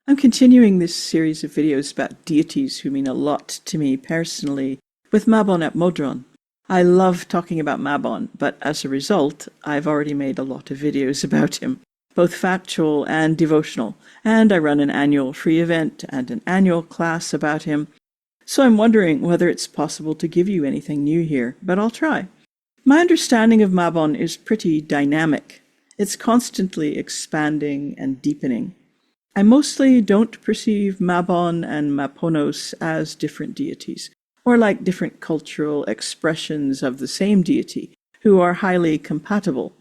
I'm continuing this series of videos about deities who mean a lot to me personally with Mabon at Modron. I love talking about Mabon, but as a result, I've already made a lot of videos about him, both factual and devotional, and I run an annual free event and an annual class about him, so I'm wondering whether it's possible to give you anything new here, but I'll try. My understanding of Mabon is pretty dynamic. It's constantly expanding and deepening. I mostly don't perceive Mabon and Maponos as different deities, or like different cultural expressions of the same deity, who are highly compatible.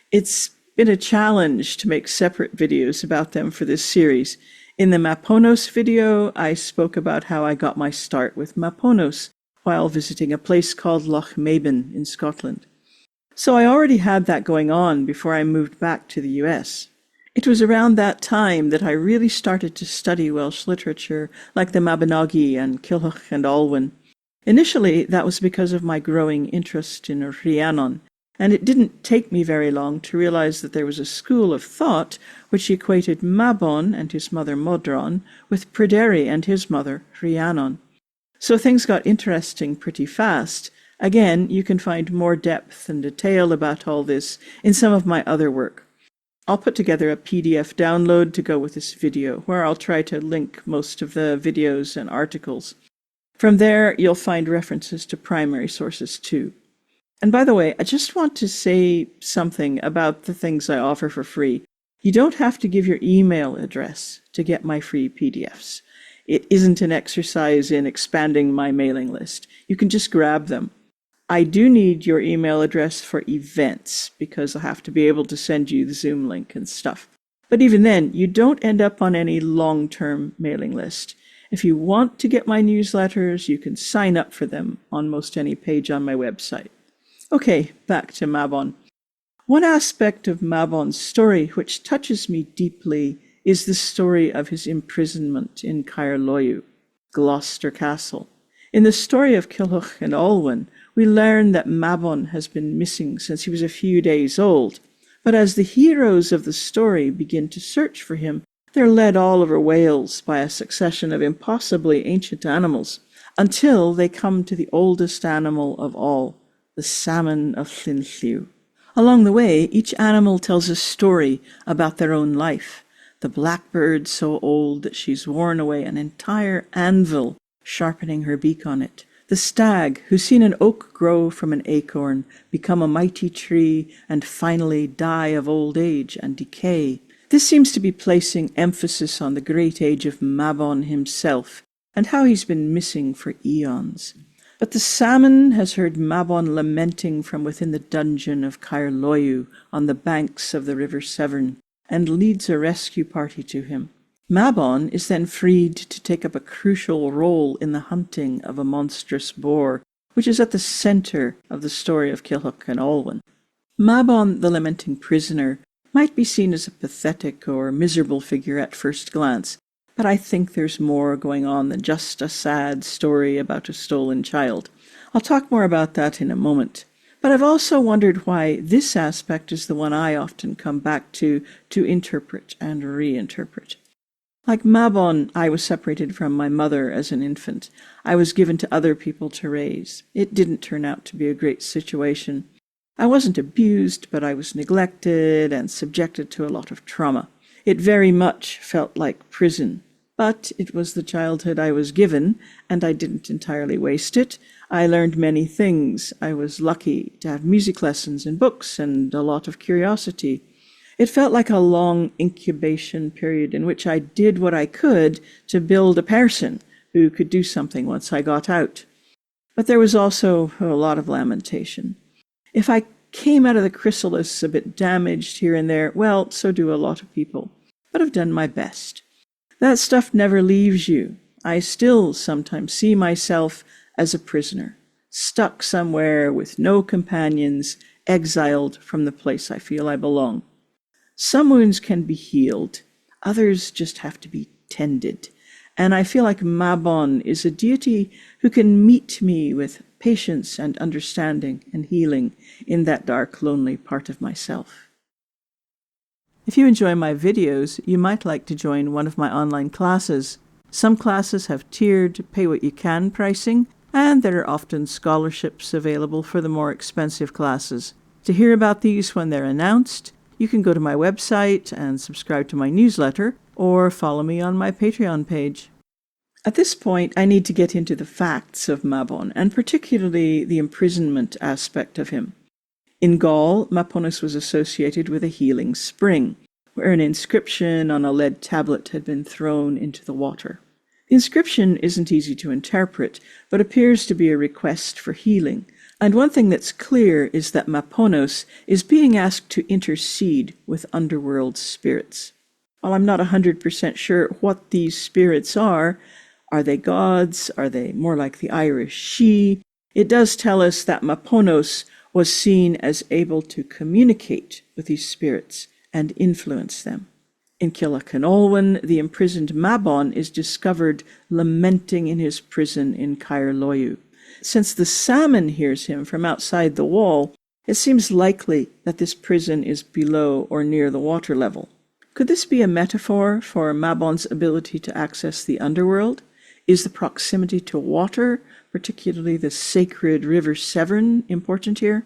It's been a challenge to make separate videos about them for this series. In the Maponos video, I spoke about how I got my start with Maponos while visiting a place called Mabon in Scotland. So I already had that going on before I moved back to the US. It was around that time that I really started to study Welsh literature like the Mabinogi and Culhwch and Olwen. Initially, that was because of my growing interest in Rhiannon, and it didn't take me very long to realize that there was a school of thought which equated Mabon and his mother Modron with Pryderi and his mother Rhiannon. So things got interesting pretty fast. Again, you can find more depth and detail about all this in some of my other work. I'll put together a PDF download to go with this video, where I'll try to link most of the videos and articles. From there, you'll find references to primary sources too. And by the way, I just want to say something about the things I offer for free. You don't have to give your email address to get my free PDFs. It isn't an exercise in expanding my mailing list. You can just grab them. I do need your email address for events because I have to be able to send you the Zoom link and stuff. But even then, you don't end up on any long-term mailing list. If you want to get my newsletters, you can sign up for them on most any page on my website. Okay, back to Mabon. One aspect of Mabon's story which touches me deeply is the story of his imprisonment in Caer Loyw, Gloucester Castle. In the story of Culhwch and Olwen, we learn that Mabon has been missing since he was a few days old, but as the heroes of the story begin to search for him, they're led all over Wales by a succession of impossibly ancient animals, until they come to the oldest animal of all, the salmon of Llyn. Along the way, each animal tells a story about their own life. The blackbird so old that she's worn away an entire anvil, sharpening her beak on it. The stag, who's seen an oak grow from an acorn, become a mighty tree, and finally die of old age and decay. This seems to be placing emphasis on the great age of Mabon himself, and how he's been missing for eons. But the salmon has heard Mabon lamenting from within the dungeon of Caer Loyw on the banks of the River Severn, and leads a rescue party to him. Mabon is then freed to take up a crucial role in the hunting of a monstrous boar, which is at the center of the story of Culhwch and Olwen. Mabon, the lamenting prisoner, might be seen as a pathetic or miserable figure at first glance, but I think there's more going on than just a sad story about a stolen child. I'll talk more about that in a moment. But I've also wondered why this aspect is the one I often come back to interpret and reinterpret. Like Mabon, I was separated from my mother as an infant. I was given to other people to raise. It didn't turn out to be a great situation. I wasn't abused, but I was neglected and subjected to a lot of trauma. It very much felt like prison. But it was the childhood I was given, and I didn't entirely waste it. I learned many things. I was lucky to have music lessons and books and a lot of curiosity. It felt like a long incubation period in which I did what I could to build a person who could do something once I got out. But there was also a lot of lamentation. If I came out of the chrysalis a bit damaged here and there, well, so do a lot of people. But I've done my best. That stuff never leaves you. I still sometimes see myself as a prisoner, stuck somewhere with no companions, exiled from the place I feel I belong. Some wounds can be healed, others just have to be tended, and I feel like Mabon is a deity who can meet me with patience and understanding and healing in that dark, lonely part of myself. If you enjoy my videos, you might like to join one of my online classes. Some classes have tiered pay-what-you-can pricing, and there are often scholarships available for the more expensive classes. To hear about these when they're announced, you can go to my website and subscribe to my newsletter, or follow me on my Patreon page. At this point, I need to get into the facts of Mabon, and particularly the imprisonment aspect of him. In Gaul, Maponus was associated with a healing spring, where an inscription on a lead tablet had been thrown into the water. The inscription isn't easy to interpret, but appears to be a request for healing. And one thing that's clear is that Maponos is being asked to intercede with underworld spirits. While I'm not 100% sure what these spirits are they gods? Are they more like the Irish she? It does tell us that Maponos was seen as able to communicate with these spirits and influence them. In Killacanolwen, the imprisoned Mabon is discovered lamenting in his prison in Caer Loiu. Since the salmon hears him from outside the wall, it seems likely that this prison is below or near the water level. Could this be a metaphor for Mabon's ability to access the underworld? Is the proximity to water, particularly the sacred River Severn, important here?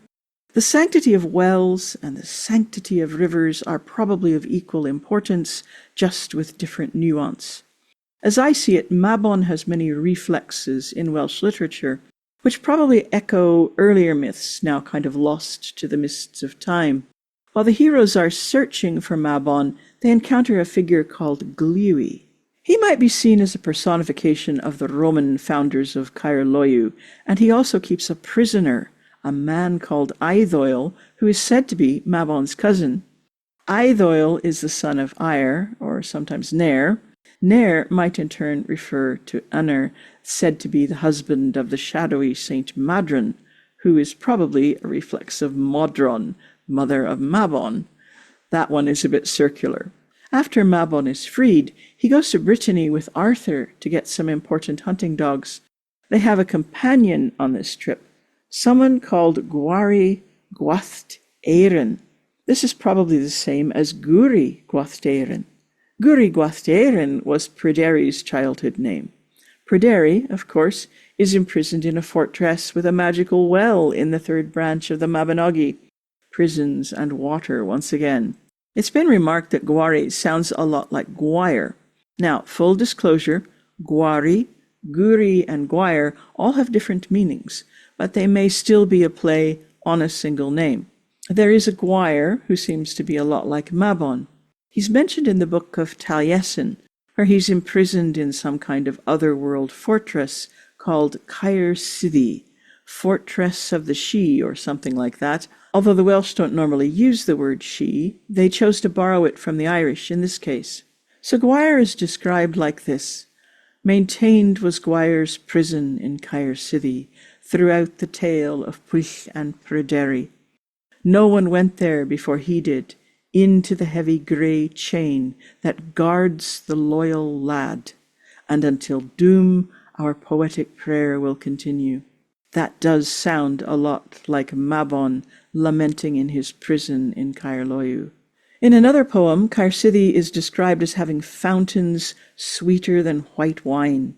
The sanctity of wells and the sanctity of rivers are probably of equal importance, just with different nuance. As I see it, Mabon has many reflexes in Welsh literature, which probably echo earlier myths now kind of lost to the mists of time. While the heroes are searching for Mabon, they encounter a figure called Gliewi. He might be seen as a personification of the Roman founders of Caer Loiu, and he also keeps a prisoner, a man called Aeddoil, who is said to be Mabon's cousin. Aeddoil is the son of Eir, or sometimes Nair. Nair might in turn refer to Unner, said to be the husband of the shadowy Saint Modron, who is probably a reflex of Modron, mother of Mabon. That one is a bit circular. After Mabon is freed, he goes to Brittany with Arthur to get some important hunting dogs. They have a companion on this trip, someone called Gwari Gwath Éireann. This is probably the same as Guri Gwath Éireann. Guri Gwath Éireann was Pryderi's childhood name. Pryderi, of course, is imprisoned in a fortress with a magical well in the third branch of the Mabinogi. Prisons and water once again. It's been remarked that Gwari sounds a lot like Gwire. Now, full disclosure, Gwari, Guri, and Gwire all have different meanings, but they may still be a play on a single name. There is a Gwire who seems to be a lot like Mabon. He's mentioned in the book of Taliesin, where he's imprisoned in some kind of otherworld fortress called Caer Siddi, Fortress of the She, or something like that. Although the Welsh don't normally use the word she, they chose to borrow it from the Irish in this case. So Gwire is described like this. Maintained was Gwire's prison in Caer Siddi throughout the tale of Pwyll and Pryderi. No one went there before he did, into the heavy grey chain that guards the loyal lad, and until doom our poetic prayer will continue. That does sound a lot like Mabon lamenting in his prison in Caer Loiu. In another poem, Caer Siddi is described as having fountains sweeter than white wine.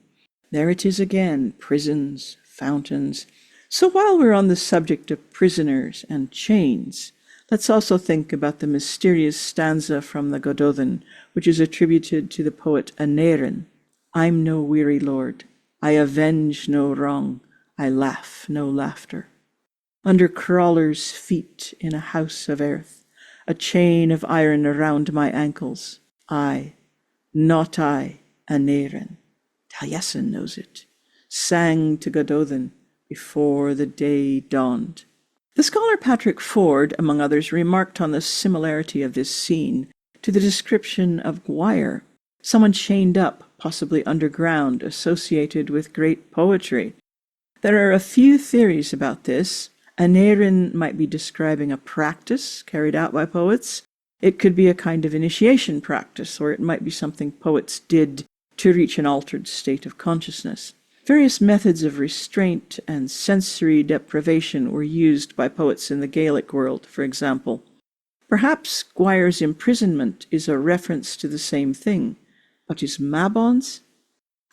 There it is again, prisons, fountains. So while we're on the subject of prisoners and chains, let's also think about the mysterious stanza from the Gododin, which is attributed to the poet Aneurin. I'm no weary lord, I avenge no wrong, I laugh no laughter. Under crawlers' feet in a house of earth, a chain of iron around my ankles. Not I, Aneurin, Taliesin knows it, sang to Gododin before the day dawned. The scholar Patrick Ford, among others, remarked on the similarity of this scene to the description of Gwire, someone chained up, possibly underground, associated with great poetry. There are a few theories about this. Aneurin might be describing a practice carried out by poets. It could be a kind of initiation practice, or it might be something poets did to reach an altered state of consciousness. Various methods of restraint and sensory deprivation were used by poets in the Gaelic world, for example. Perhaps Gwyre's imprisonment is a reference to the same thing, but is Mabon's?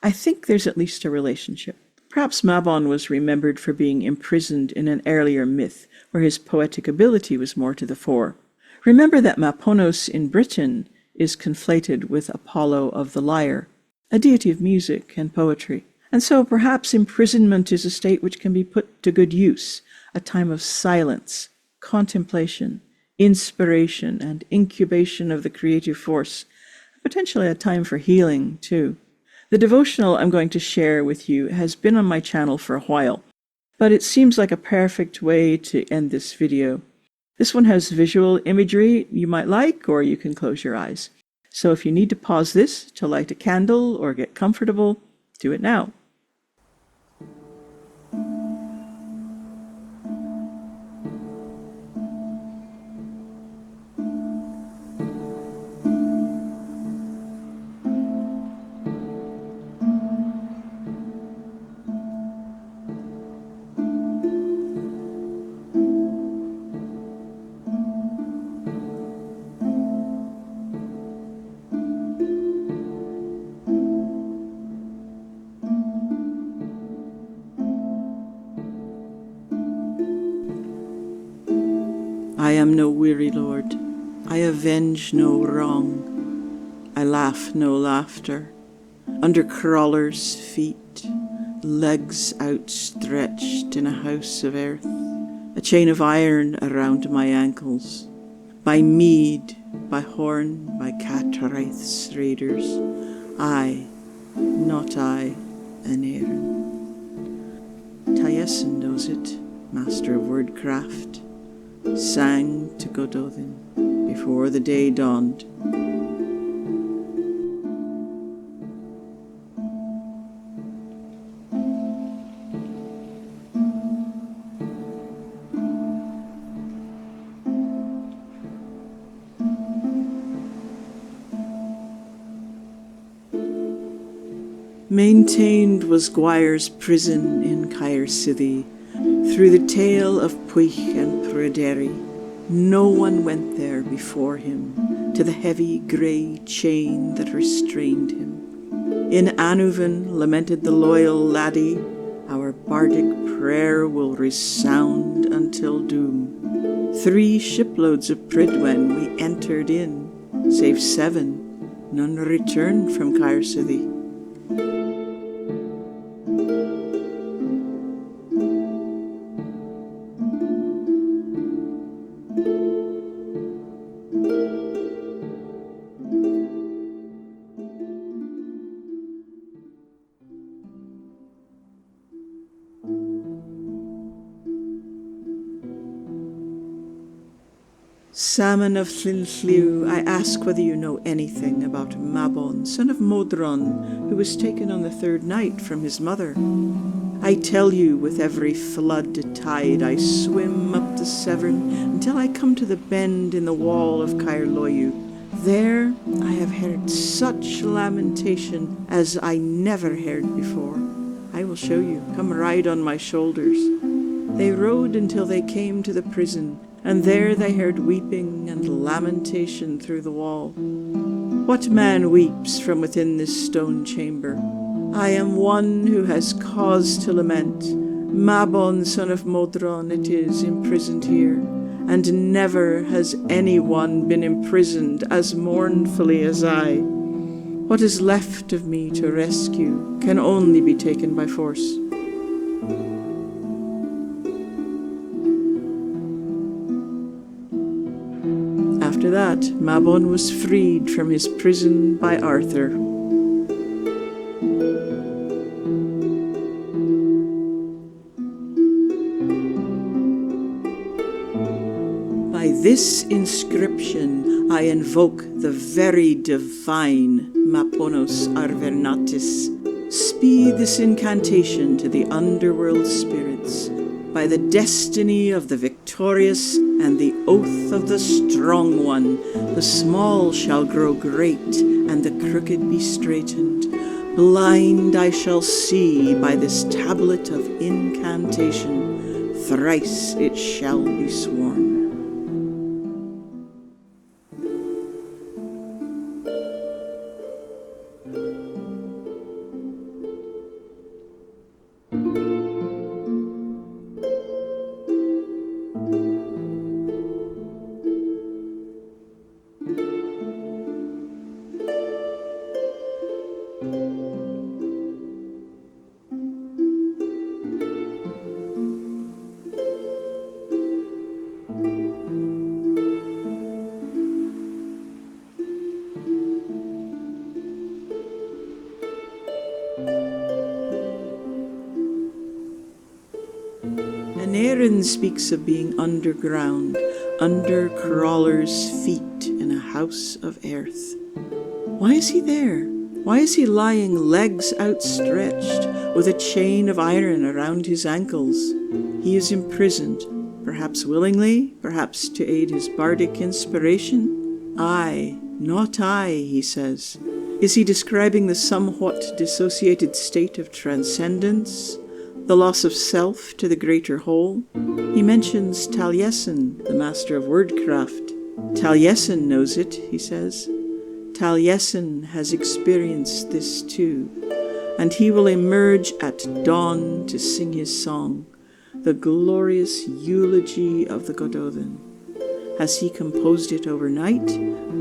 I think there's at least a relationship. Perhaps Mabon was remembered for being imprisoned in an earlier myth, where his poetic ability was more to the fore. Remember that Maponos in Britain is conflated with Apollo of the lyre, a deity of music and poetry. And so perhaps imprisonment is a state which can be put to good use, a time of silence, contemplation, inspiration, and incubation of the creative force, potentially a time for healing, too. The devotional I'm going to share with you has been on my channel for a while, but it seems like a perfect way to end this video. This one has visual imagery you might like, or you can close your eyes. So if you need to pause this to light a candle or get comfortable, do it now. I am no weary lord, I avenge no wrong, I laugh no laughter, under crawlers' feet, legs outstretched in a house of earth, a chain of iron around my ankles, by mead, by horn, by Catraith's raiders, I, not I, an Aaron. Taliesin knows it, master of wordcraft, sang to Gododin before the day dawned. Maintained was Gwyre's prison in Caer Sithí, through the tale of Puich and Pryderi. No one went there before him, to the heavy grey chain that restrained him. In Anuvan lamented the loyal laddie, our bardic prayer will resound until doom. 3 shiploads of Prydwen we entered in, save 7, none returned from Caer Sithí. Salmon of Llynlliw, I ask whether you know anything about Mabon, son of Modron, who was taken on the 3rd night from his mother. I tell you, with every flood tide I swim up the Severn until I come to the bend in the wall of Caer Loiu. There I have heard such lamentation as I never heard before. I will show you. Come ride on my shoulders. They rode until they came to the prison, and there they heard weeping and lamentation through the wall. What man weeps from within this stone chamber? I am one who has cause to lament. Mabon, son of Modron, it is, imprisoned here, and never has anyone been imprisoned as mournfully as I. What is left of me to rescue can only be taken by force. After that, Mabon was freed from his prison by Arthur. By this inscription I invoke the very divine Maponos Arvernatis. Speed this incantation to the underworld spirits. By the destiny of the victorious and the oath of the strong one, the small shall grow great and the crooked be straightened. Blind I shall see by this tablet of incantation. Thrice it shall be sworn. Aneurin speaks of being underground, under crawlers' feet in a house of earth. Why is he there? Why is he lying legs outstretched with a chain of iron around his ankles? He is imprisoned, perhaps willingly, perhaps to aid his bardic inspiration. I, not I, he says. Is he describing the somewhat dissociated state of transcendence, the loss of self to the greater whole? He mentions Taliesin, the master of wordcraft. Taliesin knows it, he says. Taliesin has experienced this too, and he will emerge at dawn to sing his song, the glorious eulogy of the Gododin. Has he composed it overnight,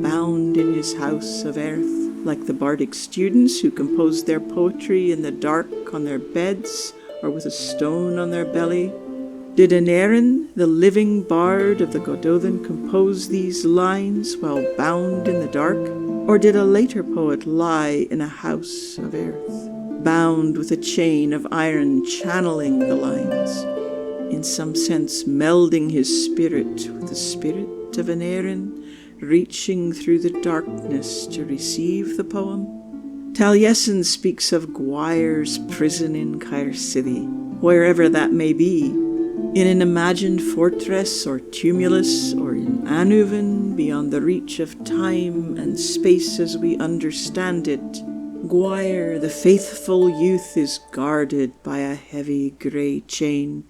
bound in his house of earth, like the bardic students who composed their poetry in the dark on their beds or with a stone on their belly? Did Aneurin, the living bard of the Gododin, compose these lines while bound in the dark? Or did a later poet lie in a house of earth, bound with a chain of iron, channeling the lines, in some sense melding his spirit with the spirit of Aneurin, reaching through the darkness to receive the poem? Taliesin speaks of Gwyre's prison in Caer City, wherever that may be, in an imagined fortress or tumulus, or in Aneurin, beyond the reach of time and space as we understand it. Gwyre, the faithful youth, is guarded by a heavy grey chain.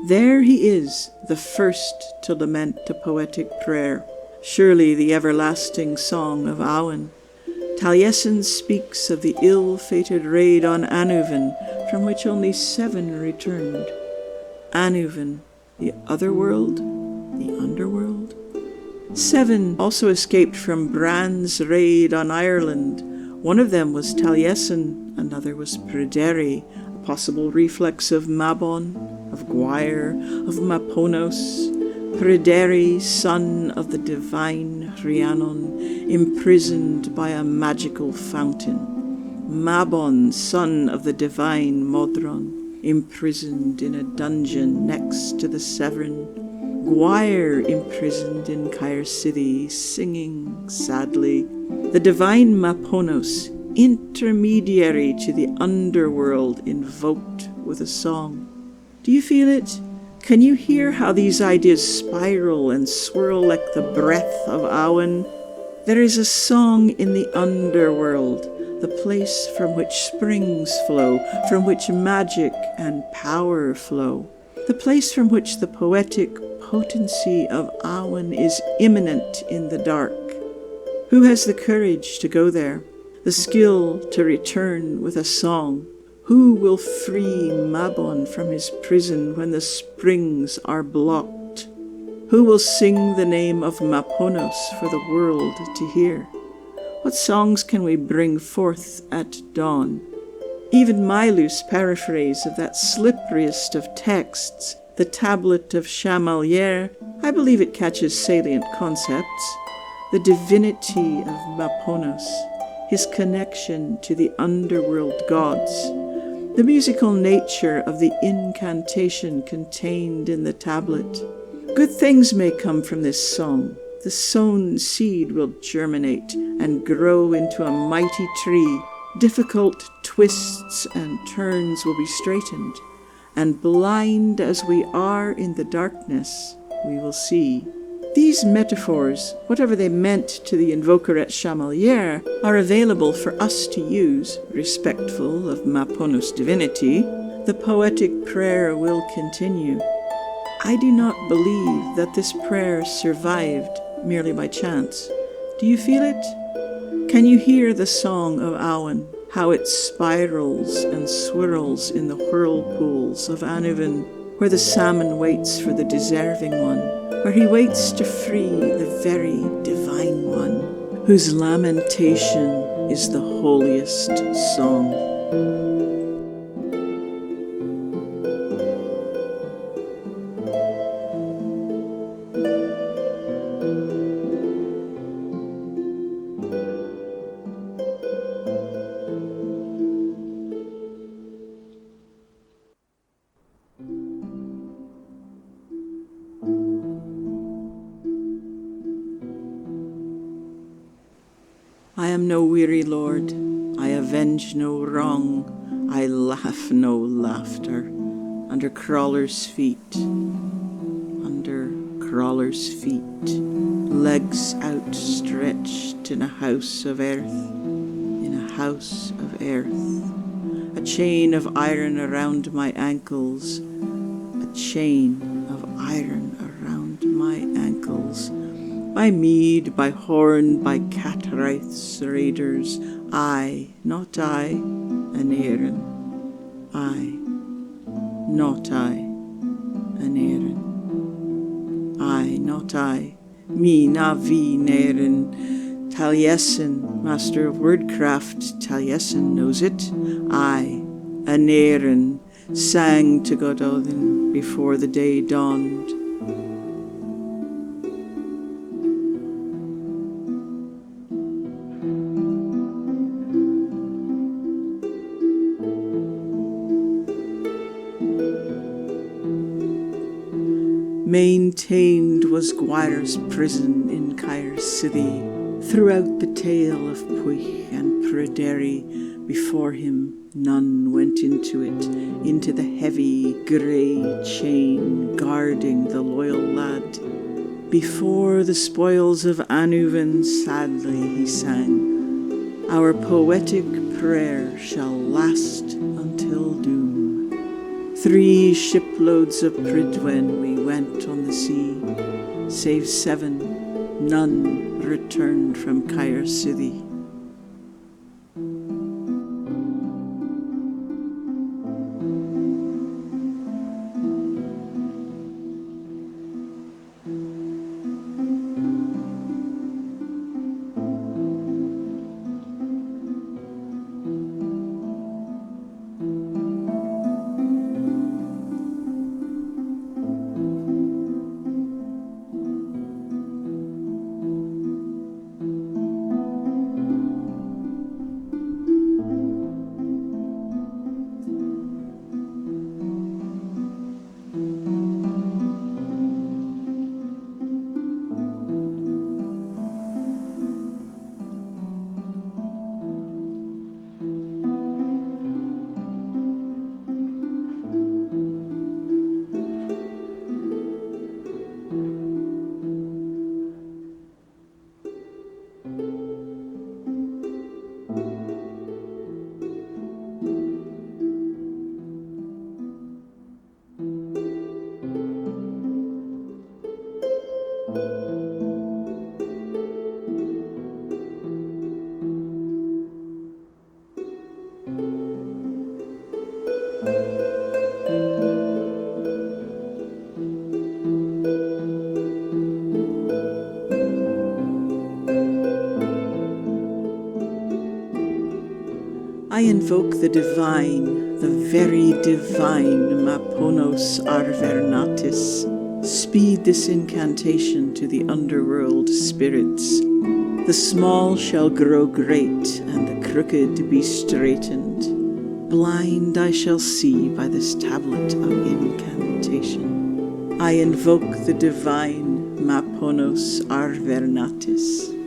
There he is, the first to lament a poetic prayer, surely the everlasting song of Awen. Taliesin speaks of the ill-fated raid on Aneurin, from which only 7 returned. Aneurin, the other world, the underworld. 7 also escaped from Bran's raid on Ireland. One of them was Taliesin, another was Pryderi, a possible reflex of Mabon, of Gwyre, of Maponos. Pryderi, son of the divine Rhiannon, imprisoned by a magical fountain. Mabon, son of the divine Modron, imprisoned in a dungeon next to the Severn. Gwyre, imprisoned in Caer City, singing sadly. The divine Maponos, intermediary to the underworld, invoked with a song. Do you feel it? Can you hear how these ideas spiral and swirl like the breath of Awen? There is a song in the underworld, the place from which springs flow, from which magic and power flow, the place from which the poetic potency of Awen is imminent in the dark. Who has the courage to go there, the skill to return with a song? Who will free Mabon from his prison when the springs are blocked? Who will sing the name of Maponos for the world to hear? What songs can we bring forth at dawn? Even my loose paraphrase of that slipperiest of texts, the tablet of Chamalières, I believe it catches salient concepts. The divinity of Maponos, his connection to the underworld gods, the musical nature of the incantation contained in the tablet. Good things may come from this song. The sown seed will germinate and grow into a mighty tree. Difficult twists and turns will be straightened, and blind as we are in the darkness, we will see. These metaphors, whatever they meant to the invoker at Chamalières, are available for us to use, respectful of Maponos' divinity. The poetic prayer will continue. I do not believe that this prayer survived merely by chance. Do you feel it? Can you hear the song of Awen, how it spirals and swirls in the whirlpools of Aneurin, where the salmon waits for the deserving one, where he waits to free the very divine one, whose lamentation is the holiest song. I am no weary lord, I avenge no wrong, I laugh no laughter, under crawlers' feet, under crawlers' feet, legs outstretched in a house of earth, in a house of earth, a chain of iron around my ankles, a chain of iron around my ankles, by mead, by horn, by Catwraith's raiders, I, not I, an Éireann, I, not I, an Éireann, I, not I, me na vi Éireann, Taliesin, master of wordcraft, Taliesin knows it, I, an Éireann, sang to Gododin before the day dawned. Maintained was Gwyre's prison in Caer City, throughout the tale of Puich and Pryderi. Before him none went into it, into the heavy grey chain guarding the loyal lad. Before the spoils of Anuvin sadly he sang, our poetic prayer shall last until doom. 3 shiploads of Prydwen we went on the sea, save 7, none returned from Caer City. I invoke the divine, the very divine Maponos Arvernatis. Speed this incantation to the underworld spirits. The small shall grow great, and the crooked be straightened. Blind I shall see by this tablet of incantation. I invoke the divine Maponos Arvernatis.